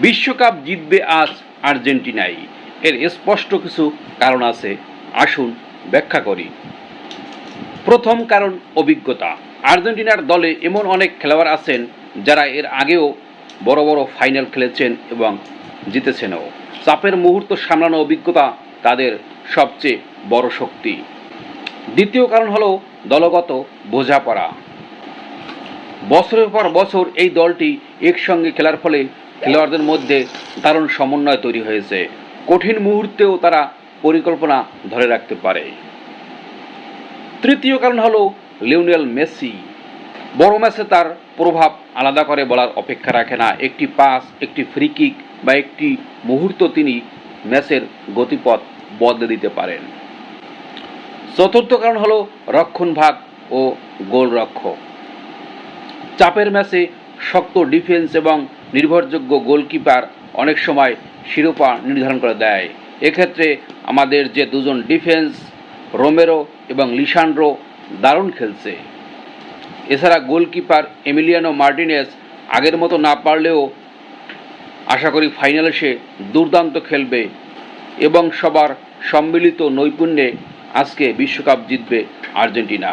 বিশ্বকাপ জিতবে আজ আর্জেন্টিনাই। এর স্পষ্ট কিছু কারণ আছে, আসুন ব্যাখ্যা করি। প্রথম কারণ অভিজ্ঞতা। আর্জেন্টিনার দলে এমন অনেক খেলোয়াড় আছেন যারা এর আগেও বড় বড় ফাইনাল খেলেছেন এবং জিতেছেনও। চাপের মুহূর্ত সামলানো অভিজ্ঞতা তাদের সবচেয়ে বড় শক্তি। দ্বিতীয় কারণ হলো দলগত বোঝাপড়া। বছরের পর বছর এই দলটি একসঙ্গে খেলার ফলে খেলোয়াড়দের মধ্যে দারুণ সমন্বয় তৈরি হয়েছে। কঠিন মুহূর্তেও তারা পরিকল্পনা ধরে রাখতে পারে। তৃতীয় কারণ হলো লিওনেল মেসি। বড় ম্যাচে তার প্রভাব আলাদা করে বলার অপেক্ষা রাখে না। একটি পাস, একটি ফ্রি কিক বা একটি মুহূর্ত তিনি ম্যাচের গতিপথ বদলে দিতে পারেন। চতুর্থ কারণ হলো রক্ষণভাগ ও গোলরক্ষক। চাপের ম্যাচে শক্ত ডিফেন্স এবং নির্ভরযোগ্য গোলকিপার অনেক সময় শিরোপা নির্ধারণ করে দেয়। এক্ষেত্রে আমাদের যে দুজন ডিফেন্স, রোমেরো এবং লিসান্ড্রো, দারুণ খেলছে। এছাড়া গোলকিপার এমিলিয়ানো মার্টিনেজ আগের মতো না পারলেও আশা করি ফাইনালে সে দুর্দান্ত খেলবে এবং সবার সম্মিলিত নৈপুণ্যে আজকে বিশ্বকাপ জিতবে আর্জেন্টিনা।